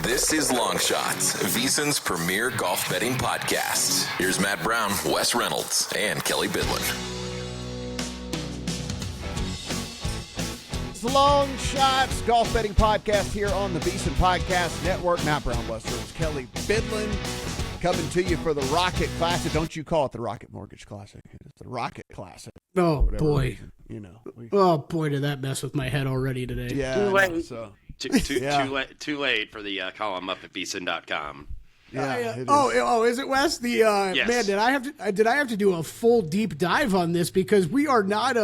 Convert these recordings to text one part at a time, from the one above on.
This is Long Shots, VSiN's premier golf betting podcast. Here's Matt Brown, Wes Reynolds, and Kelly Bidlin. It's the Long Shots golf betting podcast here on the VSiN Podcast Network. Matt Brown, Wes Reynolds, Kelly Bidlin, coming to you for the Rocket Classic. Don't you call it the Rocket Mortgage Classic. It's the Rocket Classic. Oh, boy. Reason, you know. Oh, boy, did that mess with my head already today. Yeah. Too late. So. Too late for the column up at VSiN.com. Yeah. Is it Wes? Yes. Man, did I have to do a full deep dive on this because we are not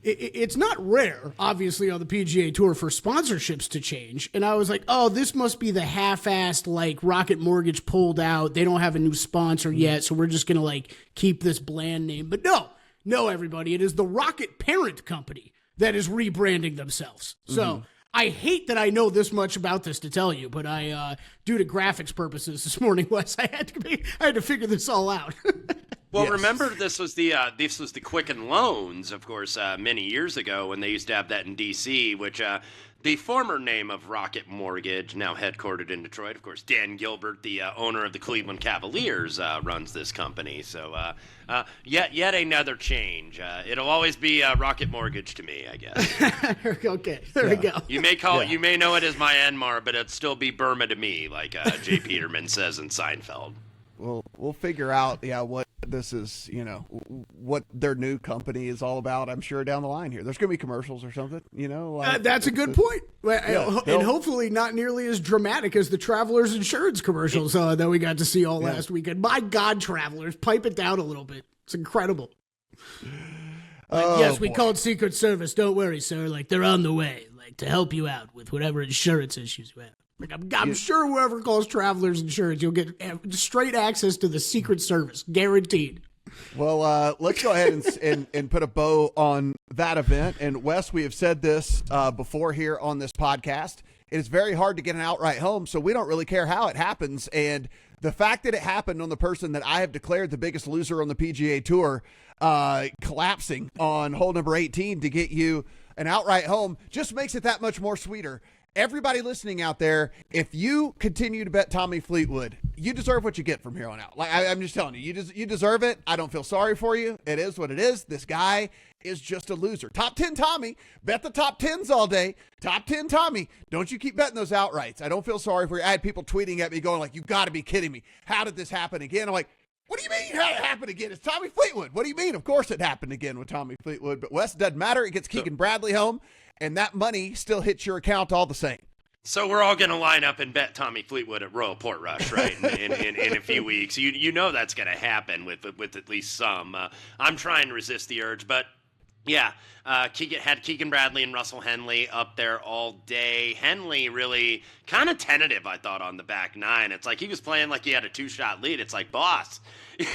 it's not rare, obviously, on the PGA Tour for sponsorships to change. And I was like, oh, this must be the half-assed, like, Rocket Mortgage pulled out. They don't have a new sponsor yet, so we're just going to, like, keep this bland name. But no, everybody. It is the Rocket parent company that is rebranding themselves. So I hate that I know this much about this to tell you, but I, due to graphics purposes this morning, Wes, I had to figure this all out. Well, Remember, this was the Quicken Loans, of course, many years ago when they used to have that in D.C., which the former name of Rocket Mortgage, now headquartered in Detroit. Of course, Dan Gilbert, the owner of the Cleveland Cavaliers, runs this company. So yet another change. It'll always be Rocket Mortgage to me, I guess. Okay, there we go. You may know it as my Enmar, but it'd still be Burma to me, like Jay Peterman says in Seinfeld. We'll figure out, what this is, what their new company is all about, I'm sure, down the line here. There's going to be commercials or something, That's a good point. And hopefully not nearly as dramatic as the Travelers Insurance commercials that we got to see all last weekend. My God, Travelers, pipe it down a little bit. It's incredible. Yes, we called Secret Service. Don't worry, sir. Like, they're on the way, to help you out with whatever insurance issues you have. I'm sure whoever calls Travelers Insurance, you'll get straight access to the Secret Service, guaranteed. Well, let's go ahead and put a bow on that event. And Wes, we have said this before here on this podcast. It is very hard to get an outright home, so we don't really care how it happens. And the fact that it happened on the person that I have declared the biggest loser on the PGA Tour, collapsing on hole number 18 to get you an outright home, just makes it that much more sweeter. Everybody listening out there, if you continue to bet Tommy Fleetwood, you deserve what you get from here on out. Like I'm just telling you, you deserve it. I don't feel sorry for you. It is what it is. This guy is just a loser. Top 10 Tommy, bet the top 10s all day. Top 10 Tommy, don't you keep betting those outrights. I don't feel sorry for you. I had people tweeting at me going like, you got to be kidding me. How did this happen again? I'm like, what do you mean how did it happen again? It's Tommy Fleetwood. What do you mean? Of course it happened again with Tommy Fleetwood. But Wes, it doesn't matter. It gets Keegan Bradley home. And that money still hits your account all the same. So we're all going to line up and bet Tommy Fleetwood at Royal Portrush, right, in a few weeks. You know that's going to happen with at least some. I'm trying to resist the urge, but yeah, Keegan Bradley and Russell Henley up there all day. Henley really kind of tentative, I thought, on the back nine. It's like he was playing like he had a two-shot lead. It's like, boss,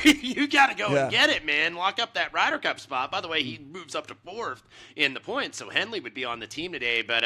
you got to go and get it, man. Lock up that Ryder Cup spot. By the way, he moves up to fourth in the points, so Henley would be on the team today. But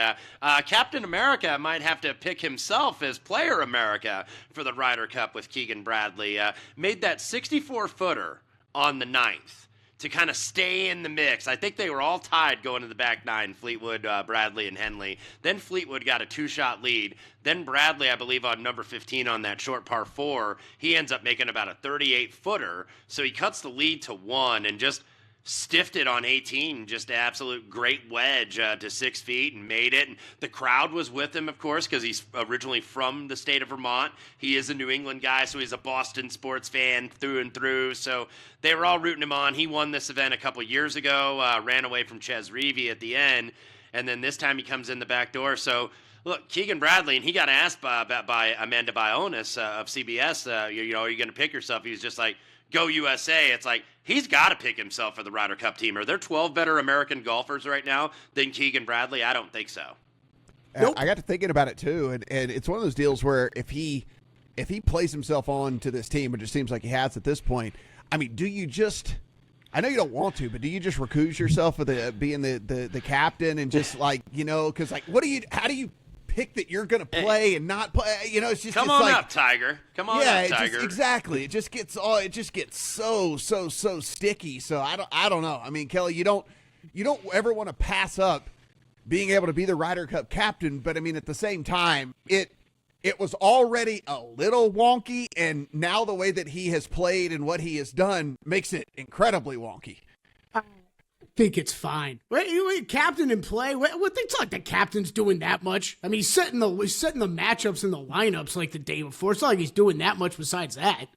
Captain America might have to pick himself as Player America for the Ryder Cup with Keegan Bradley. Made that 64-footer on the ninth to kind of stay in the mix. I think they were all tied going to the back nine, Fleetwood, Bradley, and Henley. Then Fleetwood got a two-shot lead. Then Bradley, I believe, on number 15 on that short par 4, he ends up making about a 38-footer. So he cuts the lead to 1 and just stiffed it on 18, just an absolute great wedge to 6 feet and made it. And the crowd was with him, of course, because he's originally from the state of Vermont. He is a New England guy, so he's a Boston sports fan through and through. So they were all rooting him on. He won this event a couple years ago, ran away from Ches Reavie at the end, and then this time he comes in the back door. So look, Keegan Bradley, and he got asked by Amanda Bionis of CBS, are you going to pick yourself? He was just like, go USA. It's like, he's got to pick himself for the Ryder Cup team. Are there 12 better American golfers right now than Keegan Bradley? I don't think so. Nope. I got to thinking about it too, and it's one of those deals where if he plays himself on to this team, which it seems like he has at this point, I mean, do you just? I know you don't want to, but do you just recuse yourself for being the captain and just because how do you pick that you're going to play and not play? It's just come on up, Tiger. Come on up, Tiger. Exactly. It just gets so sticky. So I don't know. I mean, Kelly, you don't ever want to pass up being able to be the Ryder Cup captain, but I mean, at the same time, it was already a little wonky, and now the way that he has played and what he has done makes it incredibly wonky. I think it's fine. Wait, captain in play? What? It's like the captain's doing that much. I mean, he's setting the matchups and the lineups like the day before. It's not like he's doing that much besides that.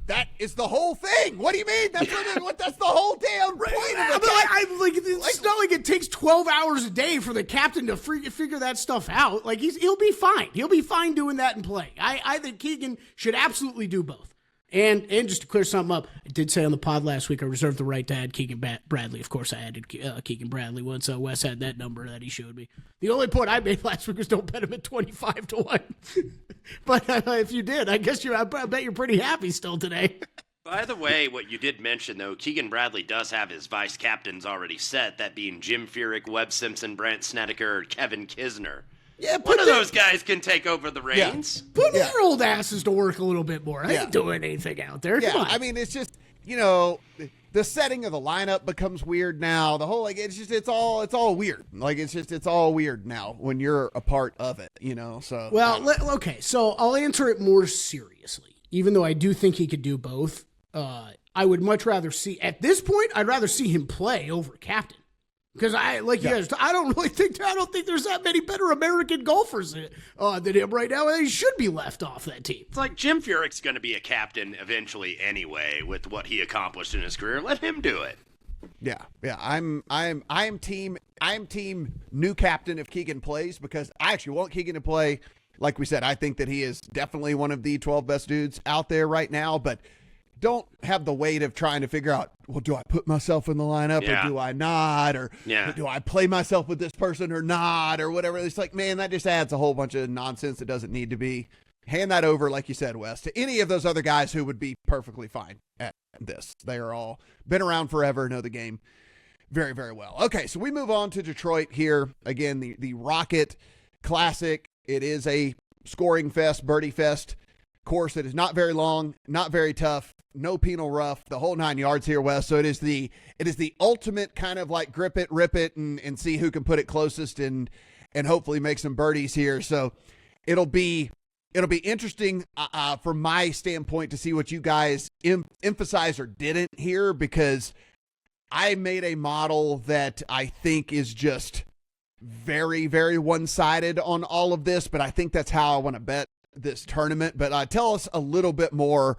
That is the whole thing. What do you mean? That's that's the whole damn point of it. It's not like it takes 12 hours a day for the captain to figure that stuff out. Like he'll be fine. He'll be fine doing that in play. I think Keegan should absolutely do both. And just to clear something up, I did say on the pod last week I reserved the right to add Keegan Bradley. Of course, I added Keegan Bradley once Wes had that number that he showed me. The only point I made last week was don't bet him at 25-1. But if you did, I bet you're pretty happy still today. By the way, what you did mention, though, Keegan Bradley does have his vice captains already set, that being Jim Furyk, Webb Simpson, Brant Snedeker, or Kevin Kisner. Yeah, one of those guys can take over the reins. Yeah. Put your old asses to work a little bit more. I ain't doing anything out there. Come on. I mean, it's just, the setting of the lineup becomes weird now. The whole, it's all weird. It's all weird now when you're a part of it, so. Well, okay, so I'll answer it more seriously. Even though I do think he could do both, I would much rather at this point, I'd rather see him play over captain. Because I don't think there's that many better American golfers than him right now. He should be left off that team. It's like Jim Furyk's going to be a captain eventually anyway with what he accomplished in his career. Let him do it. Yeah. I am team new captain if Keegan plays, because I actually want Keegan to play. Like we said, I think that he is definitely one of the 12 best dudes out there right now, but don't have the weight of trying to figure out, well, do I put myself in the lineup or do I not? Or do I play myself with this person or not? Or whatever. It's like, man, that just adds a whole bunch of nonsense that doesn't need to be. Hand that over, like you said, Wes, to any of those other guys who would be perfectly fine at this. They are all been around forever, know the game very, very well. Okay, so we move on to Detroit here. Again, the Rocket Classic. It is a scoring fest, birdie fest course that is not very long, not very tough, no penal rough, the whole 9 yards here, Wes. So it is the ultimate kind of like grip it, rip it, and see who can put it closest and hopefully make some birdies here. So it'll be interesting from my standpoint to see what you guys emphasize or didn't here, because I made a model that I think is just very, very one-sided on all of this, but I think that's how I want to bet this tournament. But tell us a little bit more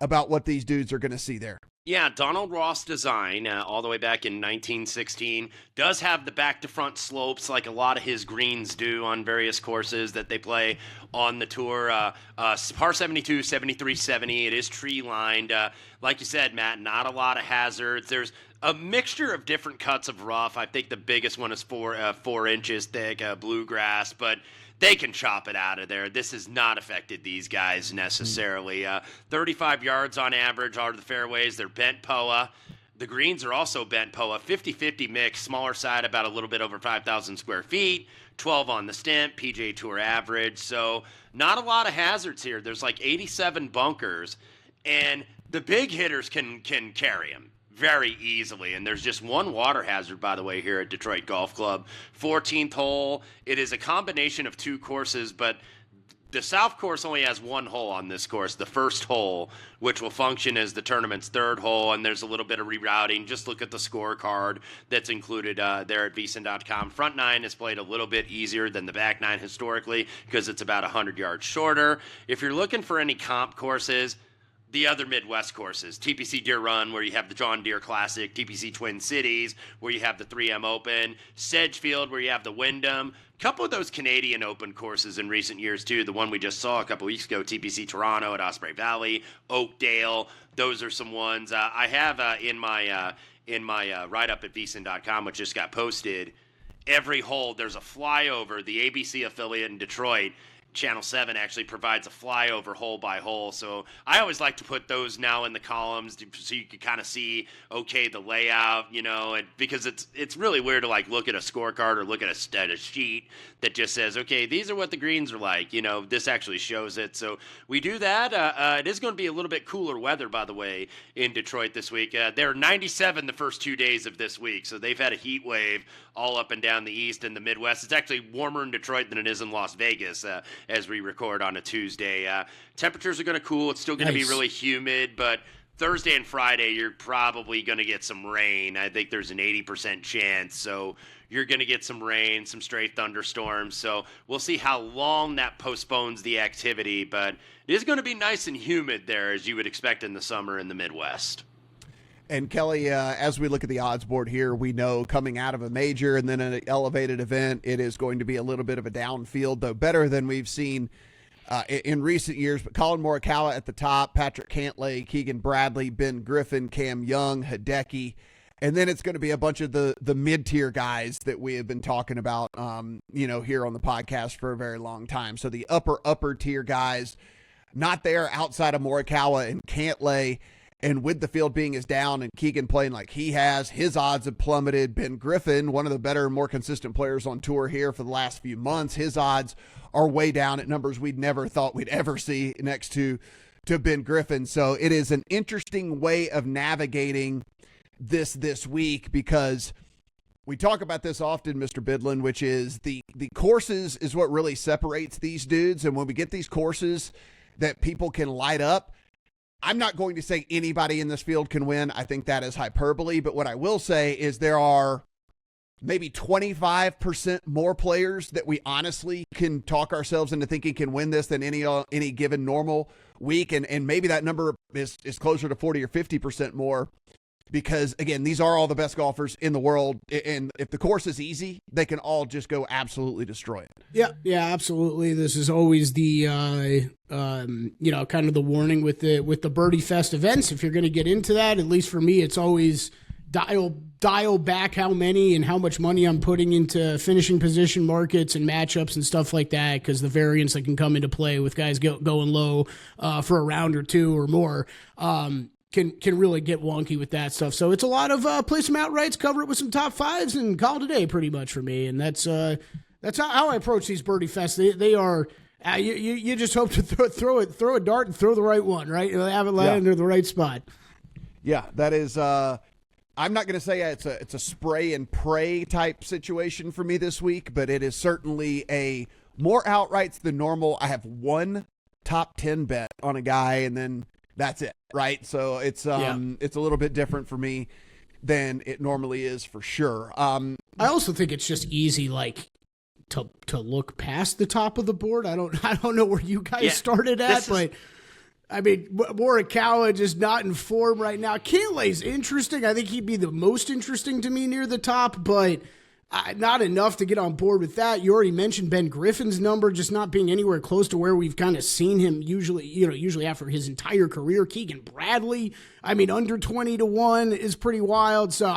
about what these dudes are going to see there. Yeah, Donald Ross design, all the way back in 1916, does have the back-to-front slopes like a lot of his greens do on various courses that they play on the tour. Par 72, 73, 70, it is tree-lined. Like you said, Matt, not a lot of hazards. There's a mixture of different cuts of rough. I think the biggest one is 4 inches thick, bluegrass, but they can chop it out of there. This has not affected these guys necessarily. 35 yards on average are the fairways. They're bent POA. The greens are also bent POA. 50-50 mix, smaller side, about a little bit over 5,000 square feet. 12 on the stent, PGA Tour average. So not a lot of hazards here. There's like 87 bunkers, and the big hitters can carry them very easily. And there's just one water hazard, by the way, here at Detroit Golf Club. 14th hole. It is a combination of two courses, but the South course only has one hole on this course, the first hole, which will function as the tournament's third hole, and there's a little bit of rerouting. Just look at the scorecard that's included there at VSiN.com. Front nine is played a little bit easier than the back nine historically because it's about 100 yards shorter. If you're looking for any comp courses, the other Midwest courses, TPC Deer Run, where you have the John Deere Classic, TPC Twin Cities, where you have the 3M Open, Sedgefield, where you have the Wyndham. A couple of those Canadian Open courses in recent years, too. The one we just saw a couple weeks ago, TPC Toronto at Osprey Valley, Oakdale. Those are some ones. I have in my write-up at VSiN.com, which just got posted, every hole there's a flyover. The ABC affiliate in Detroit, Channel 7, actually provides a flyover hole by hole. So I always like to put those now in the columns so you can kind of see, okay, the layout, and because it's really weird to like look at a scorecard or look at a sheet that just says, okay, these are what the greens are like. This actually shows it. So we do that. It is going to be a little bit cooler weather, by the way, in Detroit this week. They're 97 the first 2 days of this week. So they've had a heat wave all up and down the East and the Midwest. It's actually warmer in Detroit than it is in Las Vegas as we record on a Tuesday. Temperatures are going to cool. It's still going to be really humid, but Thursday and Friday, you're probably going to get some rain. I think there's an 80% chance. So you're going to get some rain, some stray thunderstorms. So we'll see how long that postpones the activity. But it is going to be nice and humid there, as you would expect in the summer in the Midwest. And Kelly, as we look at the odds board here, we know coming out of a major and then an elevated event, it is going to be a little bit of a downfield, though better than we've seen in recent years. But Colin Morikawa at the top, Patrick Cantlay, Keegan Bradley, Ben Griffin, Cam Young, Hideki. And then it's going to be a bunch of the mid-tier guys that we have been talking about, here on the podcast for a very long time. So the upper tier guys, not there outside of Morikawa and Cantlay. And with the field being as down and Keegan playing like he has, his odds have plummeted. Ben Griffin, one of the better, more consistent players on tour here for the last few months, his odds are way down at numbers we'd never thought we'd ever see next to Ben Griffin. So it is an interesting way of navigating this week, because we talk about this often, Mr. Bidlin, which is the courses is what really separates these dudes. And when we get these courses that people can light up, I'm not going to say anybody in this field can win. I think that is hyperbole. But what I will say is there are maybe 25% more players that we honestly can talk ourselves into thinking can win this than any given normal week. And maybe that number is closer to 40 or 50% more, because, again, these are all the best golfers in the world. And if the course is easy, they can all just go absolutely destroy it. Yeah, absolutely. This is always the, kind of the warning with the Birdie Fest events. If you're going to get into that, at least for me, it's always dial back how many and how much money I'm putting into finishing position markets and matchups and stuff like that, because the variance that can come into play with guys going low for a round or two or more can really get wonky with that stuff. So it's a lot of play some outrights, cover it with some top fives, and call it a day pretty much for me. And that's how I approach these Birdie Fests. They are you just hope to throw a dart and throw the right one, right? You have it land in the right spot. Yeah, that is. I'm not going to say it's a spray and pray type situation for me this week, but it is certainly a more outrights than normal. I have one top 10 bet on a guy, and then that's it, right? So it's it's a little bit different for me than it normally is, for sure. I also think it's just easy, like to look past the top of the board. I don't know where you guys started at, but I mean, Morikawa just not in form right now. Cantlay's interesting. I think he'd be the most interesting to me near the top, but not enough to get on board with that. You already mentioned Ben Griffin's number just not being anywhere close to where we've kind of seen him usually after his entire career. Keegan Bradley, I mean, under 20-1 is pretty wild. So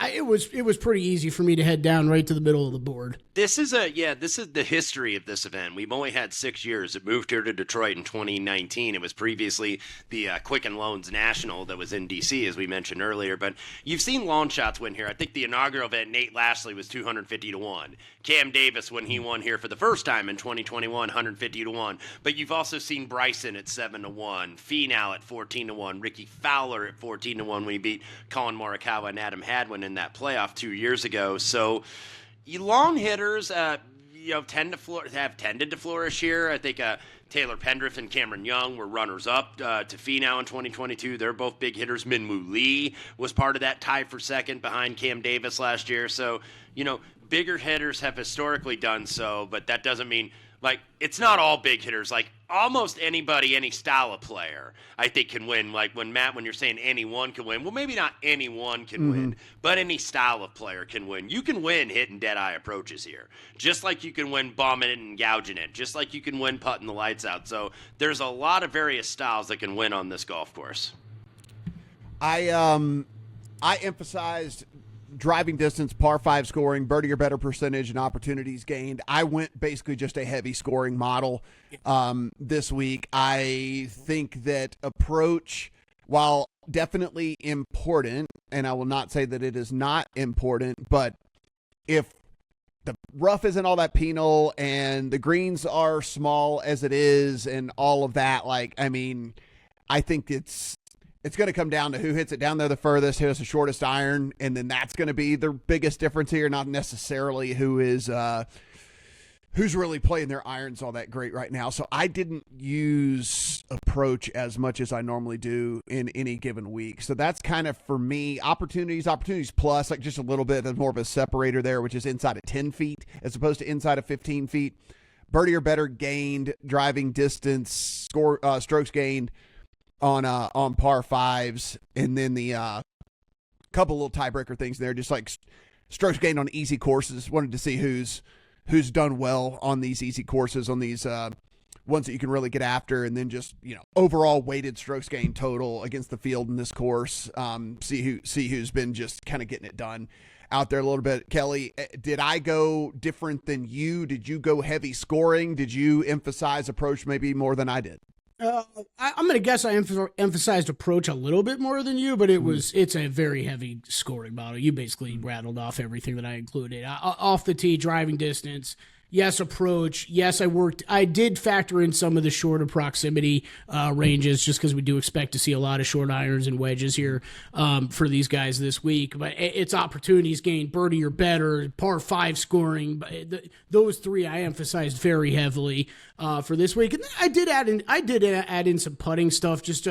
it was pretty easy for me to head down right to the middle of the board. This is the history of this event. We've only had 6 years. It moved here to Detroit in 2019. It was previously the Quicken Loans National that was in D.C., as we mentioned earlier. But you've seen long shots win here. I think the inaugural event, Nate Lashley, was 250-1. Cam Davis, when he won here for the first time in 2021, 150-1. But you've also seen Bryson at 7-1, Finau at 14-1, Ricky Fowler at 14-1 when he beat Colin Morikawa and Adam Hadwin in that playoff 2 years ago. So long hitters, have tended to flourish here. I think Taylor Pendrith and Cameron Young were runners-up to Finau in 2022. They're both big hitters. Minwoo Lee was part of that tie for second behind Cam Davis last year. So, bigger hitters have historically done so, but that doesn't mean, it's not all big hitters. Almost anybody, any style of player, I think can win. When you're saying anyone can win, well, maybe not anyone can win, but any style of player can win. You can win hitting dead-eye approaches here, just like you can win bombing it and gouging it, just like you can win putting the lights out. So there's a lot of various styles that can win on this golf course. I emphasized driving distance, par 5 scoring, birdie or better percentage, and opportunities gained. I went basically just a heavy scoring model this week. I think that approach, while definitely important, and I will not say that it is not important, but if the rough isn't all that penal and the greens are small as it is and all of that, I think it's it's going to come down to who hits it down there the furthest, who has the shortest iron, and then that's going to be the biggest difference here, not necessarily who's really playing their irons all that great right now. So I didn't use approach as much as I normally do in any given week. So that's kind of, for me, opportunities plus, like just a little bit of more of a separator there, which is inside of 10 feet as opposed to inside of 15 feet. Birdie or better gained, driving distance, strokes gained on par fives, and then the couple little tiebreaker things there, just like strokes gained on easy courses. Wanted to see who's done well on these easy courses, on these ones that you can really get after, and then just, overall weighted strokes gained total against the field in this course. See who's been just kind of getting it done out there a little bit. Kelly, did I go different than you? Did you go heavy scoring? Did you emphasize approach maybe more than I did? I'm going to guess I emphasized approach a little bit more than you, but it's a very heavy scoring model. You basically rattled off everything that I included. Off the tee, driving distance, yes, approach, yes, I did factor in some of the shorter proximity ranges, just because we do expect to see a lot of short irons and wedges here for these guys this week. But it's opportunities gained, birdie or better, par 5 scoring. Those three I emphasized very heavily for this week. And then I did add in some putting stuff, just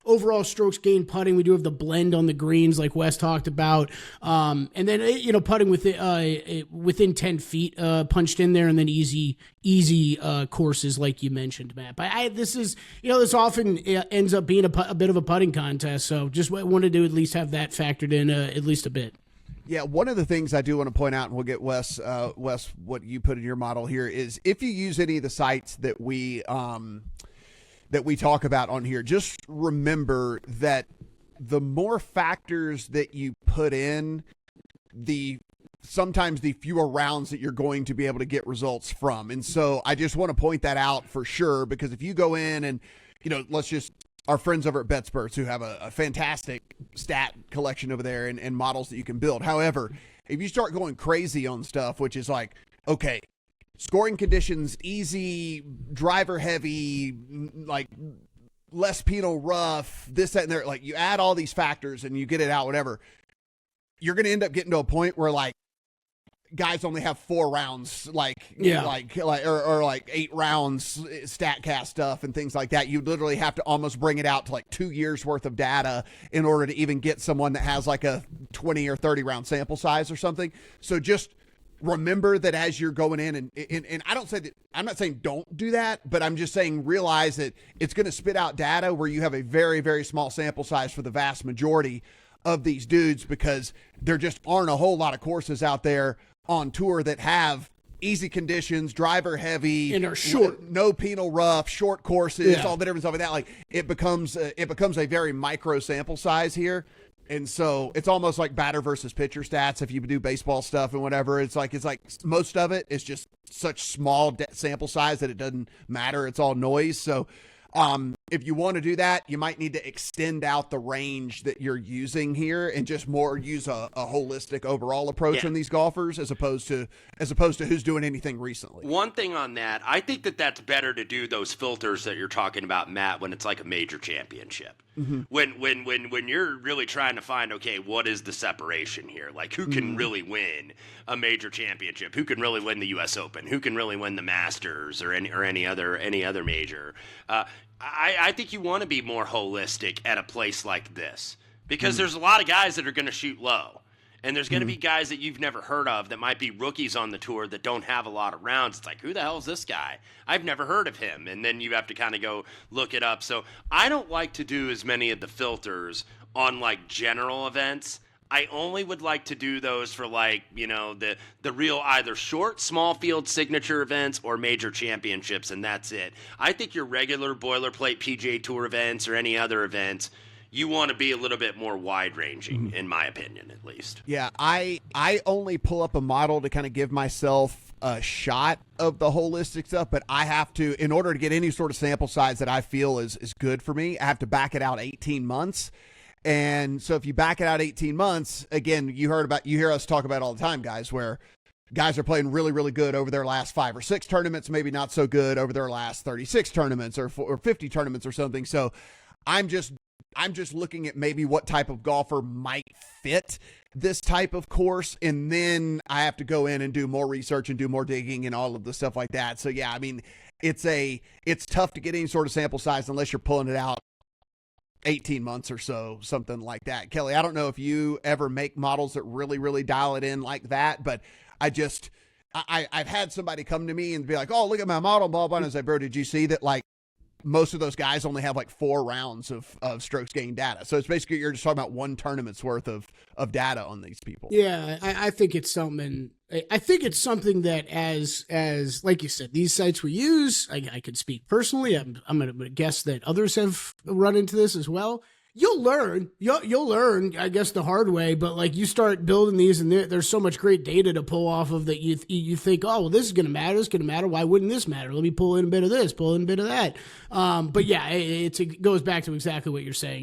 overall strokes gained putting. We do have the blend on the greens, like Wes talked about, and then putting within 10 feet punched in there, and then easy courses like you mentioned, Matt. But this often ends up being a bit of a putting contest, so just wanted to at least have that factored in at least a bit. Yeah, one of the things I do want to point out, and we'll get Wes, what you put in your model here, is if you use any of the sites that we talk about on here, just remember that the more factors that you put in, sometimes the fewer rounds that you're going to be able to get results from. And so I just want to point that out for sure, because if you go in and, our friends over at BetSperts, who have a fantastic stat collection over there and models that you can build. However, if you start going crazy on stuff, which is like, okay, scoring conditions, easy, driver heavy, like less penal rough, this, that, and there, like you add all these factors and you get it out, whatever, you're going to end up getting to a point where like guys only have 4 rounds, or like 8 rounds StatCast stuff and things like that. You literally have to almost bring it out to like 2 years worth of data in order to even get someone that has like a 20 or 30 round sample size or something. So just remember that as you're going in, and I don't say that, I'm not saying don't do that, but I'm just saying realize that it's going to spit out data where you have a very, very small sample size for the vast majority of these dudes, because there just aren't a whole lot of courses out there on tour that have easy conditions, driver heavy, and are short, no penal rough, short courses, all the different stuff like that. Like it becomes a very micro sample size here. And so it's almost like batter versus pitcher stats. If you do baseball stuff and whatever, it's like most of it is just such small sample size that it doesn't matter. It's all noise. So if you want to do that, you might need to extend out the range that you're using here and just more use a holistic overall approach on these golfers as opposed to who's doing anything recently. One thing on that, I think that's better to do those filters that you're talking about, Matt, when it's like a major championship. Mm-hmm. When you're really trying to find, okay, what is the separation here? Like who can really win a major championship? Who can really win the U.S. Open? Who can really win the Masters or any other major? I think you want to be more holistic at a place like this, because there's a lot of guys that are going to shoot low, and there's going to be guys that you've never heard of that might be rookies on the tour that don't have a lot of rounds. It's like, who the hell is this guy? I've never heard of him. And then you have to kind of go look it up. So I don't like to do as many of the filters on like general events. I only would like to do those for like, the real either short, small field signature events or major championships, and that's it. I think your regular boilerplate PGA Tour events or any other events, you want to be a little bit more wide-ranging, in my opinion, at least. Yeah, I only pull up a model to kind of give myself a shot of the holistic stuff, but I have to, in order to get any sort of sample size that I feel is good for me, I have to back it out 18 months. And so if you back it out 18 months, again, you hear us talk about all the time, guys, where guys are playing really, really good over their last 5 or 6 tournaments, maybe not so good over their last 36 tournaments or 50 tournaments or something. So I'm just I'm just looking at maybe what type of golfer might fit this type of course, and then I have to go in and do more research and do more digging and all of the stuff like that. So yeah, I mean, it's tough to get any sort of sample size unless you're pulling it out 18 months or so, something like that. Kelly, I don't know if you ever make models that really, really dial it in like that, but I've had somebody come to me and be like, oh, look at my model, blah, blah, and I was like, bro, did you see that, like, most of those guys only have like 4 rounds of strokes gained data. So it's basically, you're just talking about one tournament's worth of data on these people. Yeah, I think it's something. I think it's something that, as like you said, these sites we use. I could speak personally. I'm going to guess that others have run into this as well. You'll learn. You'll learn, I guess, the hard way. But like, you start building these, and there's so much great data to pull off of that. You think, oh, well, this is going to matter. It's going to matter. Why wouldn't this matter? Let me pull in a bit of this, pull in a bit of that. But yeah, it goes back to exactly what you're saying.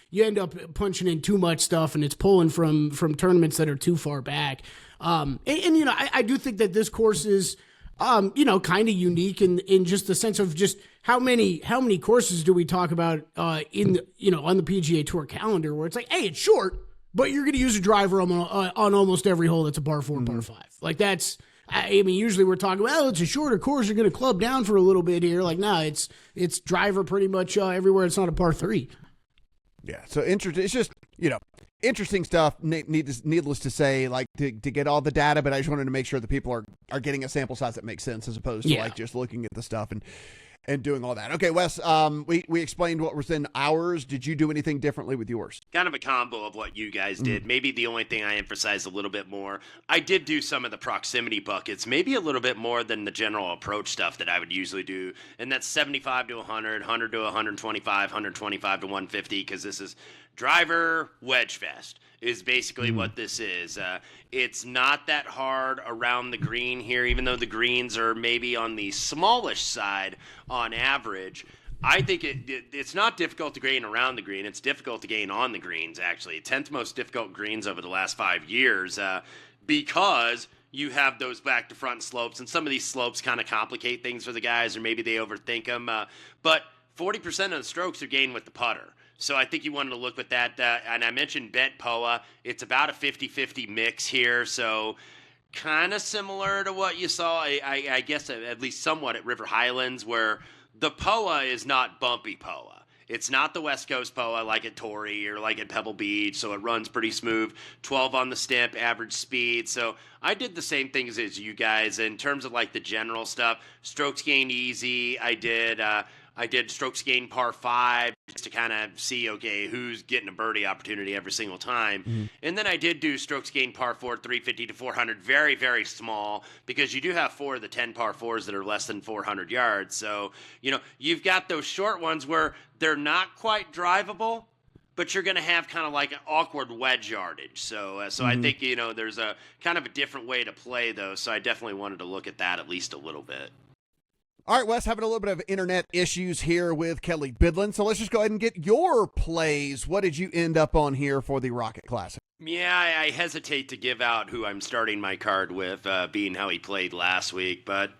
You end up punching in too much stuff, and it's pulling from tournaments that are too far back. And you know, I do think that this course is, you know, kind of unique in just the sense of just how many courses do we talk about in the, you know, on the PGA Tour calendar, where it's like, hey, it's short, but you're going to use a driver on almost every hole that's a par 4, par 5. Like, that's, I mean, usually we're talking, well, it's a shorter course, you're going to club down for a little bit here. Like, no, it's driver pretty much everywhere it's not a par 3. Yeah, so interesting. It's just, you know, interesting stuff. Needless to say, like, to get all the data, but I just wanted to make sure that people are getting a sample size that makes sense, as opposed to like just looking at the stuff and doing all that. Okay, Wes, we explained what was in ours. Did you do anything differently with yours? Kind of a combo of what you guys did. Maybe the only thing I emphasized a little bit more, I did do some of the proximity buckets, maybe a little bit more than the general approach stuff that I would usually do. And that's 75 to 100, 100 to 125, 125 to 150, because this is driver wedge fest is basically what this is. It's not that hard around the green here, even though the greens are maybe on the smallish side on average. I think it's not difficult to gain around the green. It's difficult to gain on the greens, actually. 10th most difficult greens over the last 5 years, because you have those back to front slopes, and some of these slopes kind of complicate things for the guys, or maybe they overthink them. But 40% of the strokes are gained with the putter. So I think you wanted to look with that. And I mentioned bent POA. It's about a 50-50 mix here. So kind of similar to what you saw, I guess, at least somewhat at River Highlands, where the POA is not bumpy POA. It's not the West Coast POA like at Torrey or like at Pebble Beach, so it runs pretty smooth. 12 on the stimp, average speed. So I did the same things as you guys in terms of like the general stuff. Strokes gained easy. I did strokes gained par 5 just to kind of see, okay, who's getting a birdie opportunity every single time. And then I did do strokes gained par 4, 350 to 400, very, very small, because you do have 4 of the 10 par 4s that are less than 400 yards. So, you know, you've got those short ones where they're not quite drivable, but you're going to have kind of like an awkward wedge yardage. So I think, you know, there's a kind of a different way to play those. So I definitely wanted to look at that at least a little bit. All right, Wes, having a little bit of internet issues here with Kelly Bidlin, so let's just go ahead and get your plays. What did you end up on here for the Rocket Classic? Yeah, I hesitate to give out who I'm starting my card with, being how he played last week, but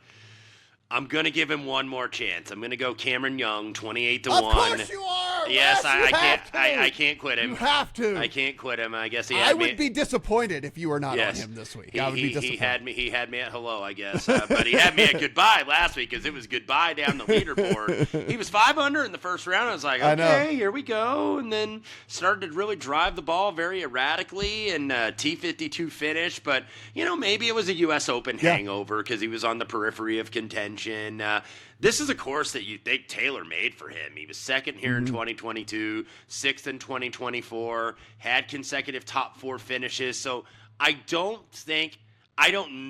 I'm going to give him one more chance. I'm going to go Cameron Young, 28 to 1. Of course you are! Yes, Wes, I can't quit him. You have to. I can't quit him. I guess I would be disappointed if you were not on him this week. I would be disappointed. He had me at hello, I guess. But he had me at goodbye last week, because it was goodbye down the leaderboard. He was 5 under in the first round. I was like, okay, here we go. And then started to really drive the ball very erratically, and T52 finish. But, you know, maybe it was a U.S. Open hangover, because he was on the periphery of contention. This is a course that you think Taylor made for him. He was second here in 2022, sixth in 2024, had consecutive top 4 finishes. So I don't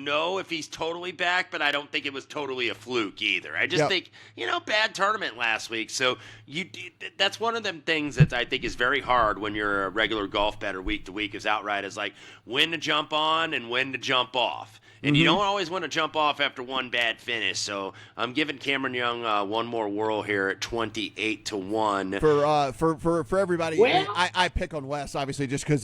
know if he's totally back, but I don't think it was totally a fluke either. I just think, you know, bad tournament last week. So that's one of them things that I think is very hard when you're a regular golf bettor week to week, is outright is like when to jump on and when to jump off. And you don't always want to jump off after one bad finish. So I'm giving Cameron Young one more whirl here at 28-1. For everybody, Well, I pick on Wes obviously just because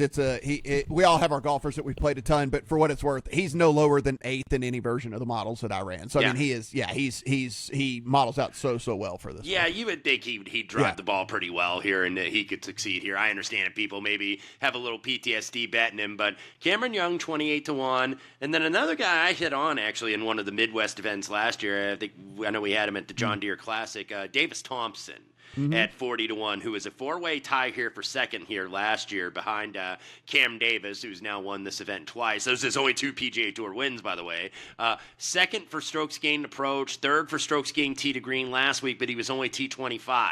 we all have our golfers that we've played a ton, but for what it's worth, he's no lower than 8th in any version of the models that I ran. So I mean, he models out so well for this. Yeah, you would think he'd drive the ball pretty well here and that he could succeed here. I understand if people maybe have a little PTSD betting him, but Cameron Young 28-1, and then another guy I hit on actually in one of the Midwest events last year. I know we had him at the John Deere Classic. Davis Thompson at 40-1, who was a 4-way tie here for second here last year behind Cam Davis, who's now won this event twice. Those is only 2 PGA Tour wins, by the way. Second for strokes gained approach, third for strokes gained tee to green last week, but he was only T25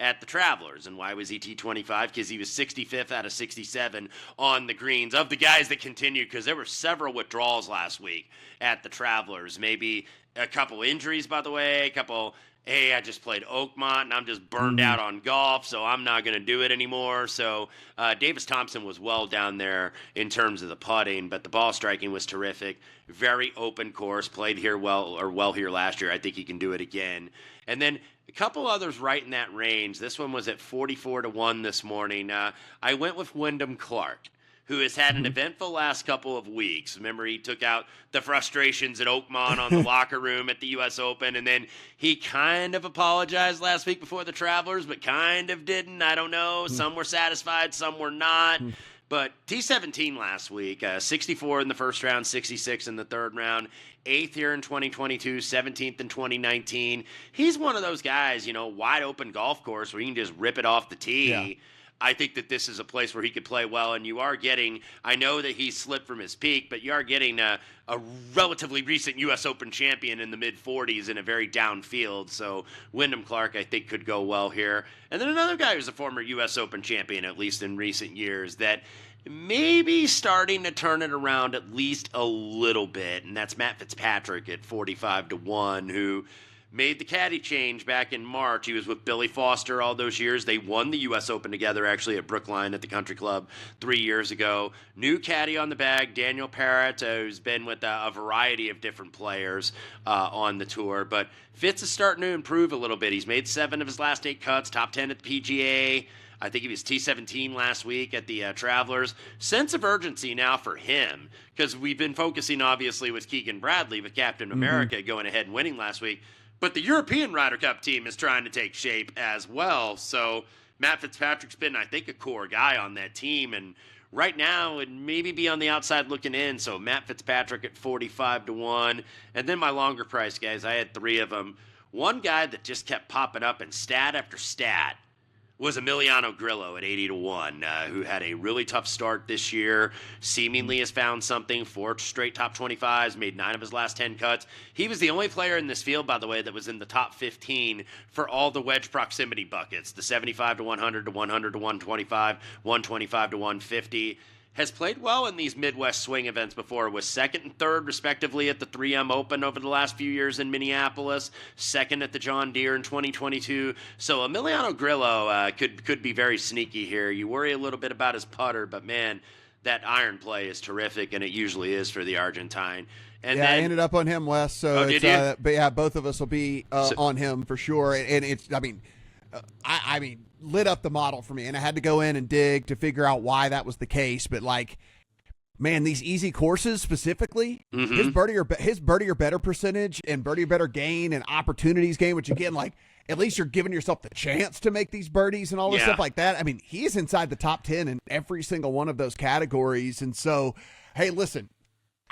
at the Travelers. And why was he T25? Because he was 65th out of 67 on the greens. Of the guys that continued, because there were several withdrawals last week at the Travelers. Maybe a couple injuries, by the way, hey, I just played Oakmont, and I'm just burned out on golf, so I'm not going to do it anymore. So Davis Thompson was well down there in terms of the putting, but the ball striking was terrific. Very open course, played here well here last year. I think he can do it again. And then a couple others right in that range. This one was at 44-1 this morning. I went with Wyndham Clark, who has had an eventful last couple of weeks. Remember, he took out the frustrations at Oakmont on the locker room at the U.S. Open, and then he kind of apologized last week before the Travelers, but kind of didn't. I don't know. Some were satisfied, some were not. But T17 last week, 64 in the first round, 66 in the third round, 8th here in 2022, 17th in 2019. He's one of those guys, wide open golf course where you can just rip it off the tee. Yeah. I think that this is a place where he could play well, and you are getting – I know that he's slipped from his peak, but you are getting a relatively recent U.S. Open champion in the mid-40s in a very down field. So Wyndham Clark, I think, could go well here. And then another guy who's a former U.S. Open champion, at least in recent years, that maybe starting to turn it around at least a little bit, and that's Matt Fitzpatrick at 45-1, who – made the caddy change back in March. He was with Billy Foster all those years. They won the U.S. Open together, actually, at Brookline at the Country Club 3 years ago. New caddy on the bag, Daniel Parrott, who's been with a variety of different players on the tour. But Fitz is starting to improve a little bit. He's made 7 of his last 8 cuts, top 10 at the PGA. I think he was T17 last week at the Travelers. Sense of urgency now for him, because we've been focusing, obviously, with Keegan Bradley, with Captain America going ahead and winning last week. But the European Ryder Cup team is trying to take shape as well. So Matt Fitzpatrick's been, I think, a core guy on that team. And right now, it'd maybe be on the outside looking in. So Matt Fitzpatrick at 45-1. And then my longer price guys, I had 3 of them. One guy that just kept popping up in stat after stat was Emiliano Grillo at 80-1, who had a really tough start this year, seemingly has found something, 4 straight top 25s, made 9 of his last 10 cuts. He was the only player in this field, by the way, that was in the top 15 for all the wedge proximity buckets, the 75 to 100 to 100 to 125, 125 to 150. Has played well in these Midwest swing events before, was second and third, respectively, at the 3M Open over the last few years in Minneapolis, second at the John Deere in 2022. So Emiliano Grillo could be very sneaky here. You worry a little bit about his putter, but, man, that iron play is terrific, and it usually is for the Argentine. And yeah, then, I ended up on him, Wes. So did you? But yeah, both of us will be on him for sure. And it's, I mean, lit up the model for me, and I had to go in and dig to figure out why that was the case. But like, man, these easy courses specifically, his birdie or better percentage and birdie or better gain and opportunities gain, which again, like, at least you're giving yourself the chance to make these birdies and all this stuff like that. I mean, he's inside the top 10 in every single one of those categories. And so, hey, listen,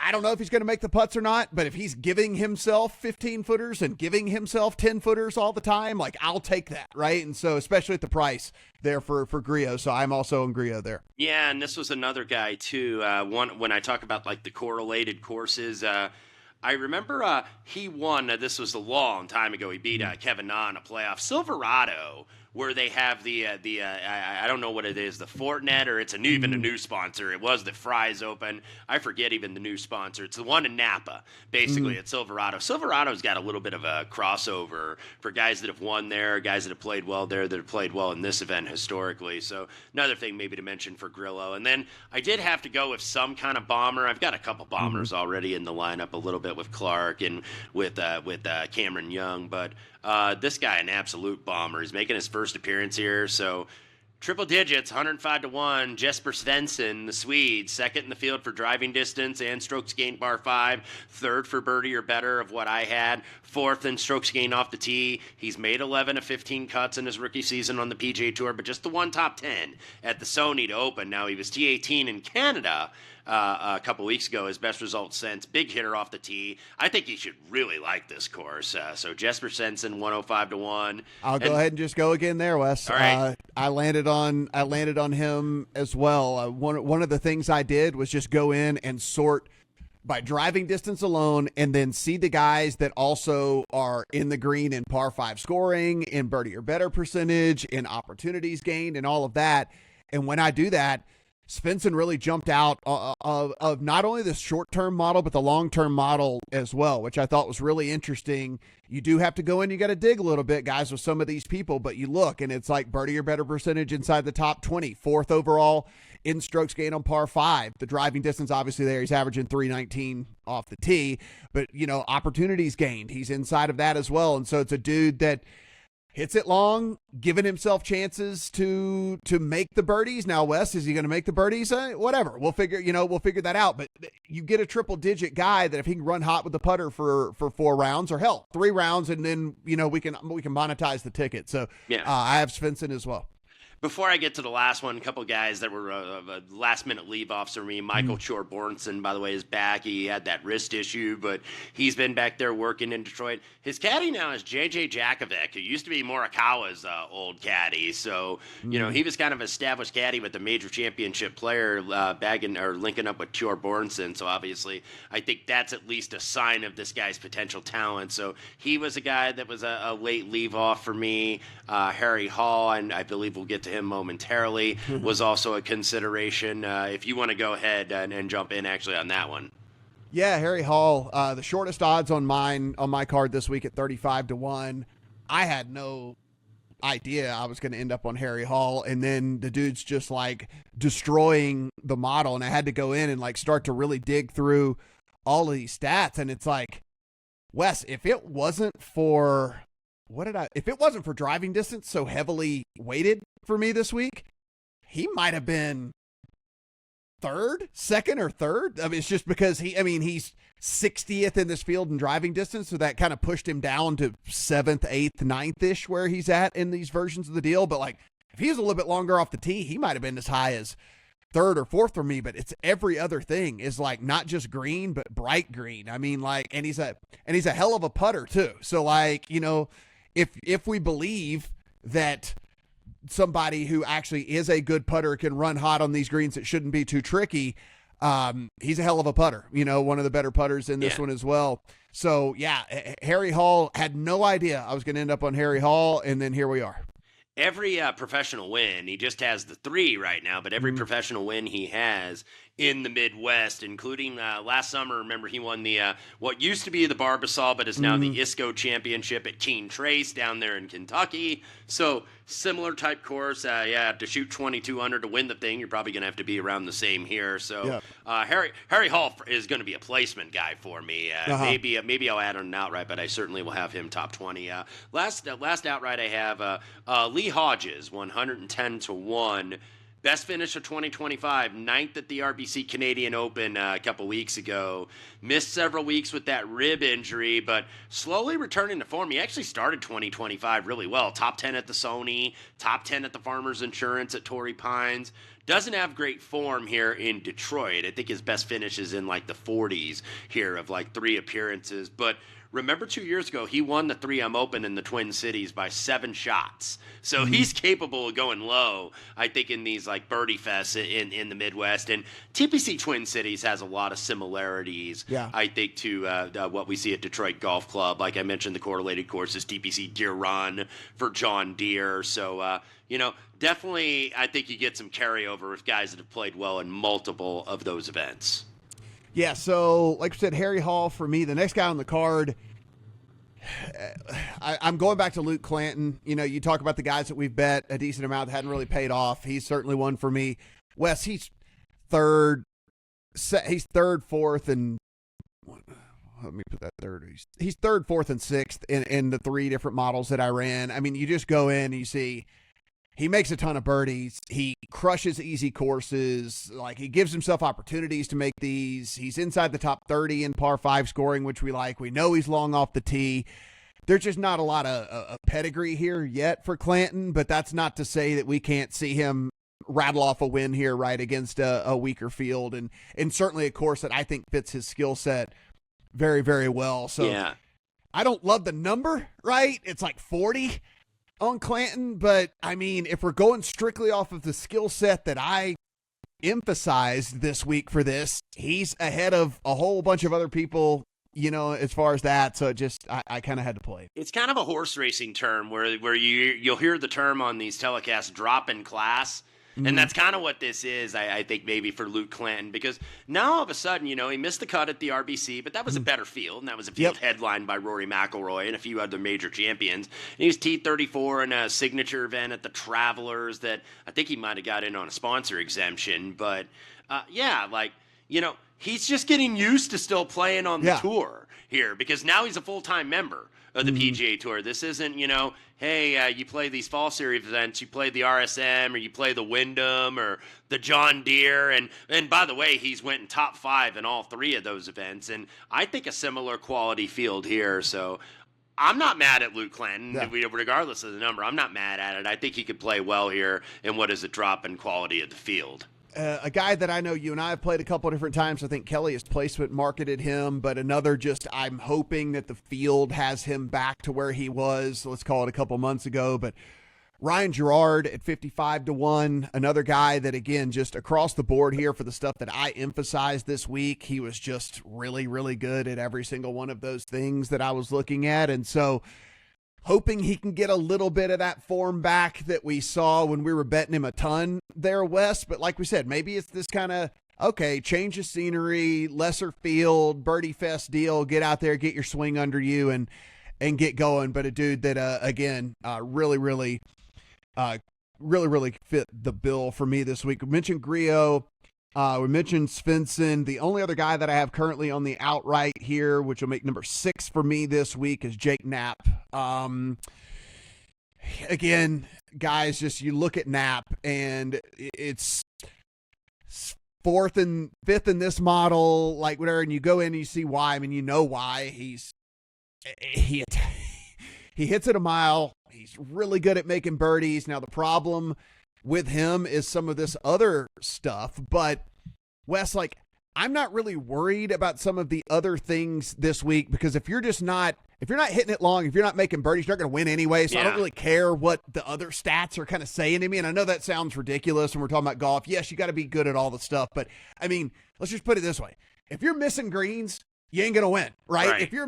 I don't know if he's going to make the putts or not, but if he's giving himself 15-footers and giving himself 10-footers all the time, like, I'll take that, right? And so, especially at the price there for Grillo, so I'm also on Grillo there. Yeah, and this was another guy, too. When I talk about, like, the correlated courses, I remember he won, this was a long time ago, he beat Kevin Na in a playoff. Silverado where they have I don't know what it is, the Fortinet, or it's even a new sponsor. It was the Fry's Open. I forget even the new sponsor. It's the one in Napa, basically, at Silverado. Silverado's got a little bit of a crossover for guys that have won there, guys that have played well there, that have played well in this event historically. So another thing maybe to mention for Grillo. And then I did have to go with some kind of bomber. I've got a couple bombers already in the lineup, a little bit with Clark and with Cameron Young, but this guy, an absolute bomber. He's making his first appearance here, so triple digits, 105-1. Jesper Svensson, the Swede, second in the field for driving distance and strokes gained par 5, third for birdie or better of what I had, fourth in strokes gained off the tee. He's made 11 of 15 cuts in his rookie season on the PGA Tour, but just the one top 10 at the Sony to open. Now, he was T18 in Canada a couple weeks ago, his best result since. Big hitter off the tee. I think he should really like this course. So Jesper Svensson, 105-1. I'll go ahead and just go again there, Wes. All right. I landed on him as well. One of the things I did was just go in and sort by driving distance alone, and then see the guys that also are in the green in par 5 scoring, in birdie or better percentage, in opportunities gained, and all of that. And when I do that, Svensson really jumped out of not only the short-term model, but the long-term model as well, which I thought was really interesting. You do have to go in, you got to dig a little bit, guys, with some of these people, but you look, and it's like birdie or better percentage inside the top 20, fourth overall in strokes gained on par 5. The driving distance, obviously, there, he's averaging 319 off the tee, but, opportunities gained, he's inside of that as well, and so it's a dude that hits it long, giving himself chances to make the birdies. Now, Wes, is he going to make the birdies? Whatever. We'll figure that out. But you get a triple digit guy that if he can run hot with the putter for 4 rounds, or hell, 3 rounds, and then we can monetize the ticket. So yeah. I have Svensson as well. Before I get to the last one, a couple guys that were last-minute leave-offs for me. Michael Chorbornson, by the way, is back. He had that wrist issue, but he's been back there working in Detroit. His caddy now is J.J. Jakovic, who used to be Morikawa's old caddy. So, he was kind of an established caddy with a major championship player linking up with Chorbornson. So, obviously, I think that's at least a sign of this guy's potential talent. So, he was a guy that was a late leave-off for me. Harry Hall, and I believe we'll get to him momentarily, was also a consideration. If you want to go ahead and jump in actually on that one. Yeah, Harry Hall, the shortest odds on my card this week at 35-1. I had no idea I was going to end up on Harry Hall, and then the dude's just like destroying the model, and I had to go in and like start to really dig through all of these stats, and it's like, Wes, if it wasn't for driving distance so heavily weighted for me this week, he might have been second or third. I mean, it's just because he's 60th in this field in driving distance, so that kind of pushed him down to 7th, 8th, 9th-ish where he's at in these versions of the deal. But like, if he was a little bit longer off the tee, he might have been as high as 3rd or 4th for me. But it's every other thing is like not just green, but bright green. I mean, like, and he's a hell of a putter too. So like, if we believe that somebody who actually is a good putter can run hot on these greens that shouldn't be too tricky, he's a hell of a putter, one of the better putters in this one as well. So yeah, Harry Hall, had no idea I was going to end up on Harry Hall, and then here we are. Every professional win, he just has the 3 right now, but every professional win he has in the Midwest, including last summer, remember he won the what used to be the Barbasol, but is now the ISCO Championship at Keene Trace down there in Kentucky. So similar type course. To shoot 22 under to win the thing, you're probably going to have to be around the same here. So Harry Hall is going to be a placement guy for me. Maybe I'll add on an outright, but I certainly will have him top 20. Last outright I have Lee Hodges, 110-1. Best finish of 2025, 9th at the RBC Canadian Open a couple weeks ago. Missed several weeks with that rib injury, but slowly returning to form. He actually started 2025 really well. Top 10 at the Sony, top 10 at the Farmers Insurance at Torrey Pines. Doesn't have great form here in Detroit. I think his best finish is in like the 40s here of like 3 appearances, but remember 2 years ago, he won the 3M Open in the Twin Cities by 7 shots. So he's capable of going low, I think, in these like birdie fests in the Midwest. And TPC Twin Cities has a lot of similarities, I think, to what we see at Detroit Golf Club. Like I mentioned, the correlated course is TPC Deer Run for John Deere. So, definitely I think you get some carryover with guys that have played well in multiple of those events. Yeah, so like I said, Harry Hall for me. The next guy on the card, I'm going back to Luke Clanton. You talk about the guys that we've bet a decent amount that hadn't really paid off. He's certainly one for me. Wes, he's third, fourth, and let me put that third. He's third, fourth, and sixth in the 3 different models that I ran. I mean, you just go in and you see he makes a ton of birdies. He crushes easy courses. Like, he gives himself opportunities to make these. He's inside the top 30 in par 5 scoring, which we like. We know he's long off the tee. There's just not a lot of pedigree here yet for Clanton, but that's not to say that we can't see him rattle off a win here, right, against a weaker field, and certainly a course that I think fits his skill set very, very well. So yeah. I don't love the number, right? It's like 40 on Clanton, but I mean, if we're going strictly off of the skill set that I emphasized this week for this, he's ahead of a whole bunch of other people, as far as that. So I kind of had to play. It's kind of a horse racing term where you'll hear the term on these telecasts, drop in class. And that's kind of what this is, I think, maybe for Luke Clanton, because now all of a sudden, he missed the cut at the RBC, but that was a better field, and that was a field headlined by Rory McIlroy and a few other major champions. And he was T34 in a signature event at the Travelers that I think he might have got in on a sponsor exemption. But, he's just getting used to still playing on the tour here, because now he's a full-time member of the PGA Tour. This isn't, hey, you play these fall series events, you play the RSM, or you play the Wyndham, or the John Deere, and by the way, he's went in top 5 in all 3 of those events, and I think a similar quality field here, so I'm not mad at Luke Clanton, regardless of the number. I'm not mad at it. I think he could play well here in what is a drop in quality of the field. A guy that I know you and I have played a couple of different times. I think Kelly has placement marketed him, but another I'm hoping that the field has him back to where he was, let's call it a couple months ago. But Ryan Gerard at 55-1, another guy that, again, just across the board here for the stuff that I emphasized this week, he was just really, really good at every single one of those things that I was looking at. And so hoping he can get a little bit of that form back that we saw when we were betting him a ton there, Wes. But like we said, maybe it's this kind of, change of scenery, lesser field, birdie fest deal, get out there, get your swing under you and get going. But a dude that, again, really, really fit the bill for me this week. We mentioned Griot. We mentioned Svensson. The only other guy that I have currently on the outright here, which will make number 6 for me this week, is Jake Knapp. Again, guys, just you look at Knapp, and it's 4th and 5th in this model, like whatever, and you go in and you see why. I mean, you know why. He hits it a mile. He's really good at making birdies. Now, the problem with him is some of this other stuff, but Wes, I'm not really worried about some of the other things this week, because if you're not hitting it long, if you're not making birdies, you're not going to win anyway. So I don't really care what the other stats are kind of saying to me. And I know that sounds ridiculous when we're talking about golf. Yes, you got to be good at all the stuff, but I mean, let's just put it this way. If you're missing greens, you ain't going to win, right? If you're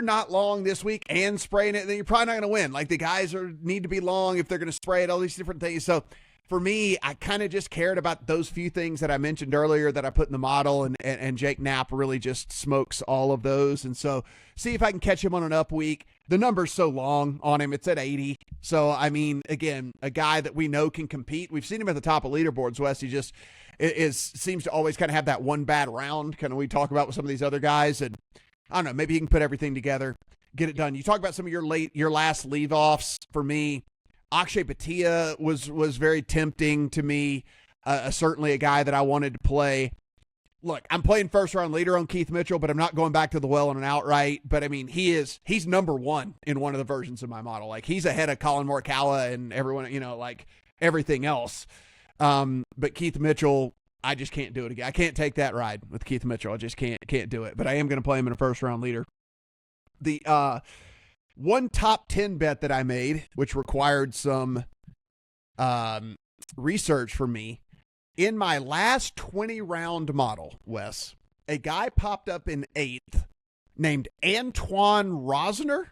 not long this week and spraying it, then you're probably not going to win. Like, the guys need to be long if they're going to spray it, all these different things. So for me, I kind of just cared about those few things that I mentioned earlier that I put in the model, and Jake Knapp really just smokes all of those. And so see if I can catch him on an up week. The number's so long on him. It's at 80. So, I mean, again, a guy that we know can compete. We've seen him at the top of leaderboards, Wes. He just seems to always kind of have that one bad round, kind of we talk about with some of these other guys. And I don't know, maybe he can put everything together, get it done. You talk about some of your last leave-offs. For me, Akshay Bhatia was very tempting to me, certainly a guy that I wanted to play. Look, I'm playing first-round leader on Keith Mitchell, but I'm not going back to the well on an outright. But, I mean, he's number 1 in one of the versions of my model. Like, he's ahead of Colin Morikawa and everyone, like everything else. But Keith Mitchell, I just can't do it again. I can't take that ride with Keith Mitchell. I just can't do it. But I am going to play him in a first-round leader. The one top 10 bet that I made, which required some research from me, in my last 20-round model, Wes, a guy popped up in 8th named Antoine Rosner.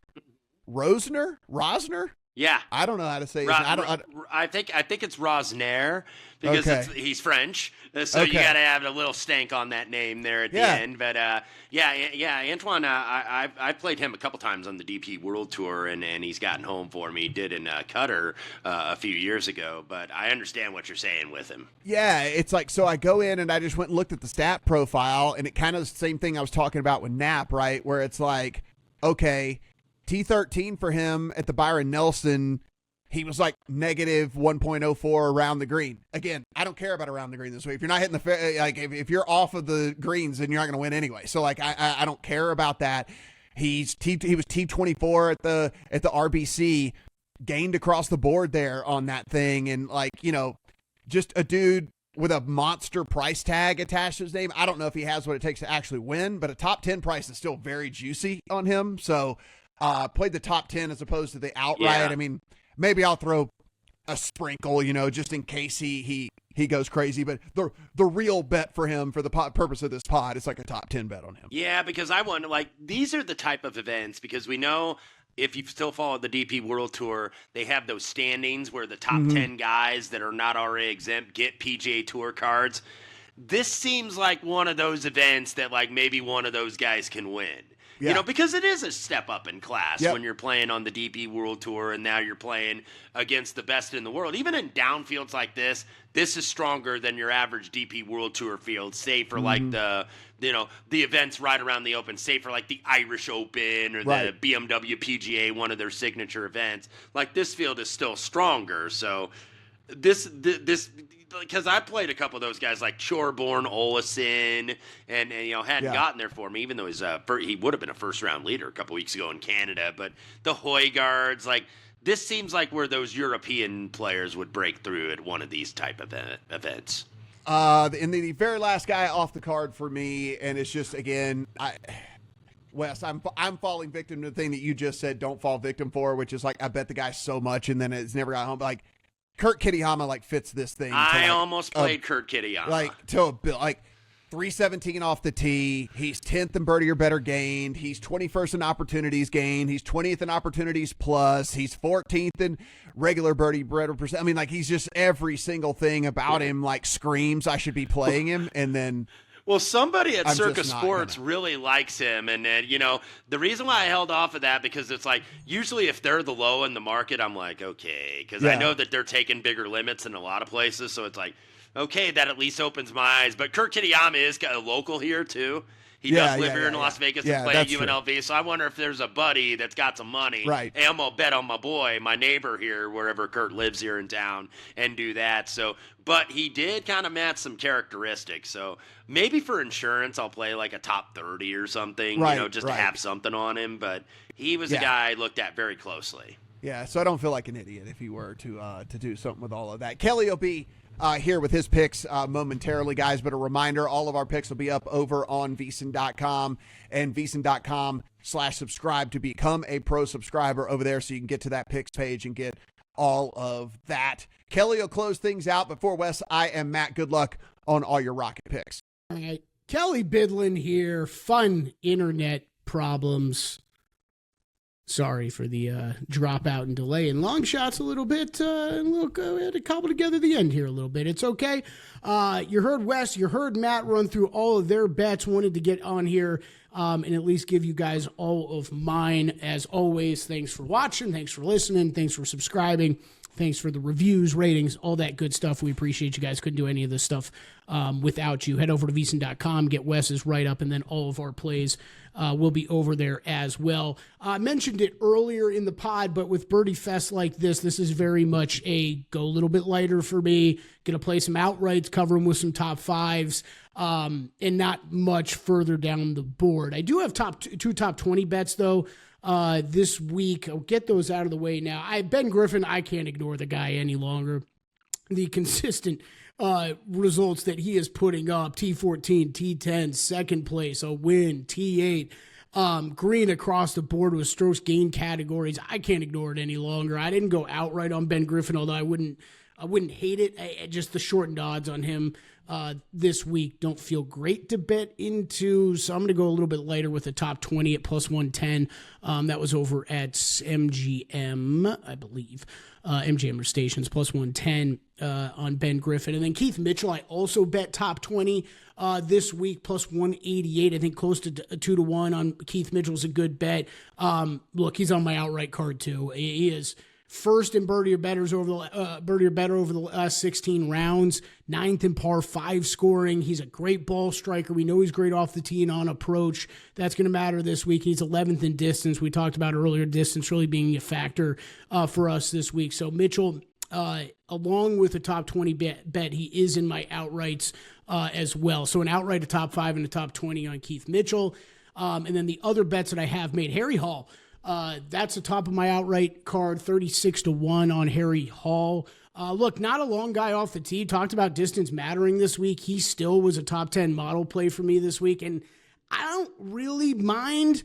Yeah. I don't know how to say his name. I think it's Rosner because he's French, so you got to have a little stank on that name there at the end. But Antoine, I've played him a couple times on the DP World Tour, and he's gotten home for me. He did in Qatar a few years ago, but I understand what you're saying with him. Yeah, it's like, so I go in and I just went and looked at the stat profile, and it kind of the same thing I was talking about with Knapp, right? Where it's like, okay, T13 for him at the Byron Nelson, he was like negative 1.04 around the green. Again, I don't care about around the green this week. If you're not hitting the like, if you're off of the greens, then you're not going to win anyway. So like, I don't care about that. He was T24 at the RBC, gained across the board there on that thing, and like, you know, just a dude with a monster price tag attached to his name. I don't know if he has what it takes to actually win, but a top 10 price is still very juicy on him. So played the top 10 as opposed to the outright. Yeah. I mean, maybe I'll throw a sprinkle, you know, just in case he goes crazy. But the real bet for him, for the purpose of this pod, is like a top 10 bet on him. Yeah, because I wonder, like, these are the type of events, because we know if you still follow the DP World Tour, they have those standings where the top 10 guys that are not already exempt get PGA Tour cards. This seems like one of those events that, like, maybe one of those guys can win. Yeah. You know, because it is a step up in class Yep. when you're playing on the DP World Tour, and now you're playing against the best in the world. Even in downfields like this is stronger than your average DP World Tour field, say for like the events right around the Open, say for like the Irish Open or the BMW PGA, one of their signature events. Like, this field is still stronger. So this because I played a couple of those guys like Chorborn, Olesen, and you know, hadn't gotten there for me, even though he would have been a first-round leader a couple weeks ago in Canada. But the Højgaards, like, this seems like where those European players would break through at one of these type of events. And the very last guy off the card for me, and it's just, again, Wes, I'm falling victim to the thing that you just said don't fall victim for, which is like, I bet the guy so much and then it's never got home. But like, Kurt Kitayama like fits this thing. I almost played Kurt Kitayama. Like, to a bill, like 317 off the tee. He's 10th in birdie or better gained. He's 21st in opportunities gained. He's 20th in opportunities plus. He's 14th in regular birdie percent. I mean, like, he's just, every single thing about him like screams I should be playing him. And then, well, somebody at Circus Sports really likes him, and you know, the reason why I held off of that, because it's like, usually if they're the low in the market, I'm like, okay, because I know that they're taking bigger limits in a lot of places, so it's like, okay, that at least opens my eyes. But Kurt Kitayama is a local here too. He does live here in Las Vegas and play at UNLV, true. So I wonder if there's a buddy that's got some money. Right. And I'm going to bet on my boy, my neighbor here, wherever Kurt lives here in town, and do that. So, but he did kind of match some characteristics. So maybe for insurance, I'll play like a top 30 or something, you know, just to have something on him. But he was a guy I looked at very closely. Yeah, so I don't feel like an idiot if you were to do something with all of that. Kelly will be here with his picks momentarily, guys. But a reminder, all of our picks will be up over on VSiN.com and VSiN.com/subscribe to become a pro subscriber over there, so you can get to that picks page and get all of that. Kelly will close things out. Before Wes, I am Matt. Good luck on all your Rocket picks. All right. Kelly Bidlin here. Fun internet problems. Sorry for the dropout and delay and long shots a little bit. And look, we had to cobble together the end here a little bit. It's okay. You heard Wes, you heard Matt run through all of their bets. Wanted to get on here and at least give you guys all of mine. As always, thanks for watching. Thanks for listening. Thanks for subscribing. Thanks for the reviews, ratings, all that good stuff. We appreciate you guys. Couldn't do any of this stuff without you. Head over to VSiN.com, get Wes's write-up, and then all of our plays will be over there as well. I mentioned it earlier in the pod, but with Birdie Fest like this is very much a go a little bit lighter for me. Going to play some outrights, cover them with some top fives, and not much further down the board. I do have two top 20 bets, though. This week, I'll get those out of the way now. Ben Griffin, I can't ignore the guy any longer. the consistent results that he is putting up. T14, T10, second place, a win, T8. Green across the board with strokes gain categories. I can't ignore it any longer. I didn't go outright on Ben Griffin, although I wouldn't hate it. Just the shortened odds on him this week don't feel great to bet into. So I'm going to go a little bit lighter with the top 20 at plus 110. That was over at MGM, I believe. MGM Stations plus 110 on Ben Griffin. And then Keith Mitchell, I also bet top 20 this week plus 188. I think close to 2-1 on Keith Mitchell is a good bet. Look, he's on my outright card too. He is first in birdie or better over the last 16 rounds, ninth in par 5 scoring. He's a great ball striker. We know he's great off the tee and on approach. That's going to matter this week. He's 11th in distance. We talked about earlier, distance really being a factor for us this week. So Mitchell, along with the top 20 bet, he is in my outrights as well. So an outright, a top 5 and a top 20 on Keith Mitchell. And then the other bets that I have made, Harry Hall. That's the top of my outright card, 36-1 on Harry Hall. Look, not a long guy off the tee. Talked about distance mattering this week. He still was a top 10 model play for me this week. And I don't really mind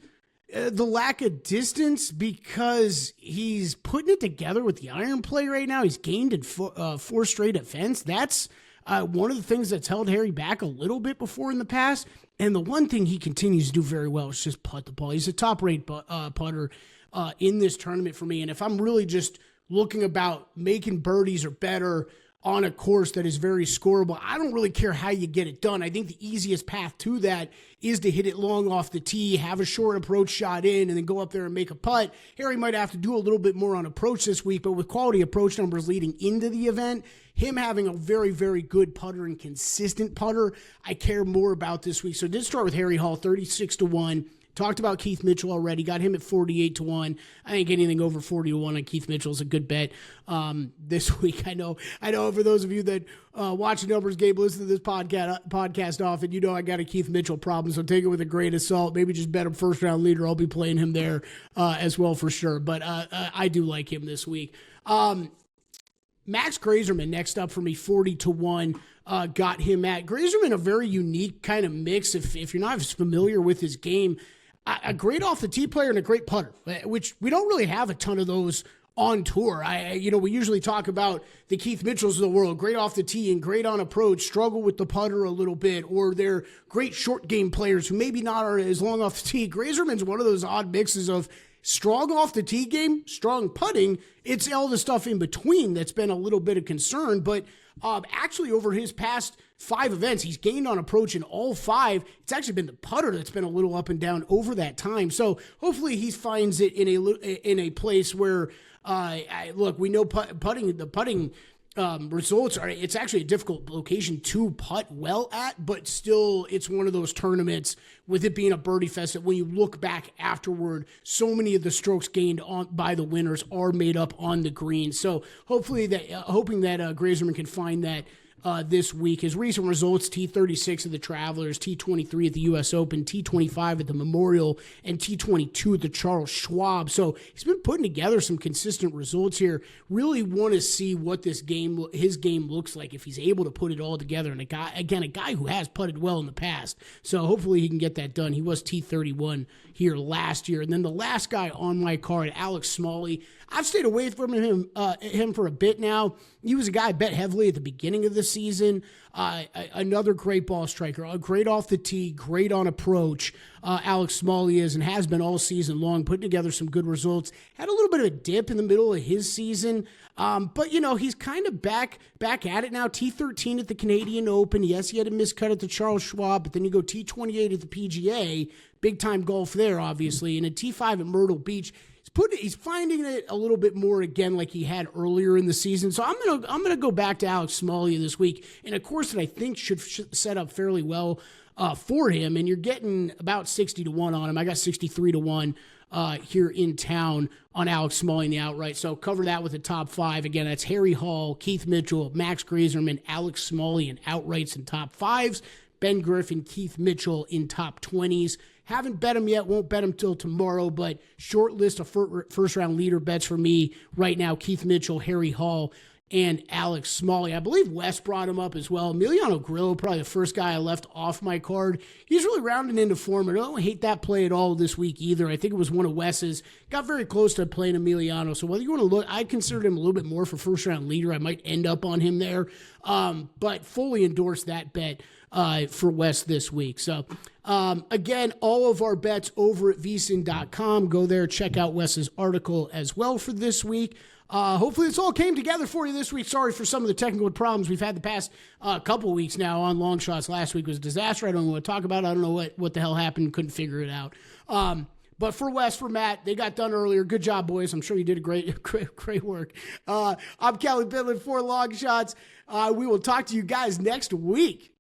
the lack of distance because he's putting it together with the iron play right now. He's gained in 4 straight events. That's one of the things that's held Harry back a little bit before in the past. And the one thing he continues to do very well is just putt the ball. He's a top-rate putter in this tournament for me. And if I'm really just looking about making birdies or better on a course that is very scoreable, I don't really care how you get it done. I think the easiest path to that is to hit it long off the tee, have a short approach shot in, and then go up there and make a putt. Harry might have to do a little bit more on approach this week, but with quality approach numbers leading into the event, him having a very, very good putter and consistent putter, I care more about this week. So I did start with Harry Hall, 36-1. Talked about Keith Mitchell already. Got him at 48-1. I think anything over 40-1 on Keith Mitchell is a good bet this week. I know. For those of you that watch the numbers game, listen to this podcast often, you know I got a Keith Mitchell problem. So take it with a grain of salt. Maybe just bet him first round leader. I'll be playing him there as well for sure. But I do like him this week. Max Grazerman next up for me, 40-1. Got him at Grazerman, a very unique kind of mix. If you're not as familiar with his game, a great off the tee player and a great putter, which we don't really have a ton of those on tour. We usually talk about the Keith Mitchells of the world, great off the tee and great on approach, struggle with the putter a little bit, or they're great short game players who maybe not are as long off the tee. Grazerman's one of those odd mixes of strong off the tee game, strong putting. It's all the stuff in between that's been a little bit of concern, but actually over his past 5 events, he's gained on approach in all 5. It's actually been the putter that's been a little up and down over that time. So hopefully he finds it in a place where, look, we know the putting results are, it's actually a difficult location to putt well at, but still it's one of those tournaments with it being a birdie fest that when you look back afterward, so many of the strokes gained by the winners are made up on the green. So hopefully hoping that Grazerman can find that this week. His recent results, T36 at the Travelers, T23 at the U.S. Open, T25 at the Memorial, and T22 at the Charles Schwab. So he's been putting together some consistent results here. Really want to see what his game looks like if he's able to put it all together. And a guy who has putted well in the past. So hopefully he can get that done. He was T31 here last year. And then the last guy on my card, Alex Smalley. I've stayed away from him for a bit now. He was a guy I bet heavily at the beginning of the season. Another great ball striker, great off the tee, great on approach. Alex Smalley is and has been all season long, putting together some good results. Had a little bit of a dip in the middle of his season, but he's kind of back at it now. T13 at the Canadian Open. Yes, he had a miscut at the Charles Schwab, but then you go T28 at the PGA, big time golf there, obviously, and a T5 at Myrtle Beach. He's finding it a little bit more again like he had earlier in the season. So I'm gonna go back to Alex Smalley this week in a course that I think should set up fairly well for him. And you're getting about 60-1 on him. I got 63-1 here in town on Alex Smalley in the outright. So cover that with the top 5. Again, that's Harry Hall, Keith Mitchell, Max Grazerman, Alex Smalley in outrights and top 5s. Ben Griffin, Keith Mitchell in top 20s. Haven't bet him yet, won't bet him till tomorrow, but short list of first-round leader bets for me right now, Keith Mitchell, Harry Hall, and Alex Smalley. I believe Wes brought him up as well. Emiliano Grillo, probably the first guy I left off my card. He's really rounding into form. I don't hate that play at all this week either. I think it was one of Wes's. Got very close to playing Emiliano. So whether you want to look, I considered him a little bit more for first-round leader. I might end up on him there. But fully endorse that bet for Wes this week. So, again, all of our bets over at VSiN.com. Go there, check out Wes's article as well for this week. Hopefully this all came together for you this week. Sorry for some of the technical problems we've had the past couple weeks now on long shots. Last week was a disaster. I don't know what to talk about. I don't know what the hell happened. Couldn't figure it out. But for Wes, for Matt, they got done earlier. Good job, boys. I'm sure you did a great work. I'm Kelly Bidlin for Long Shots. We will talk to you guys next week.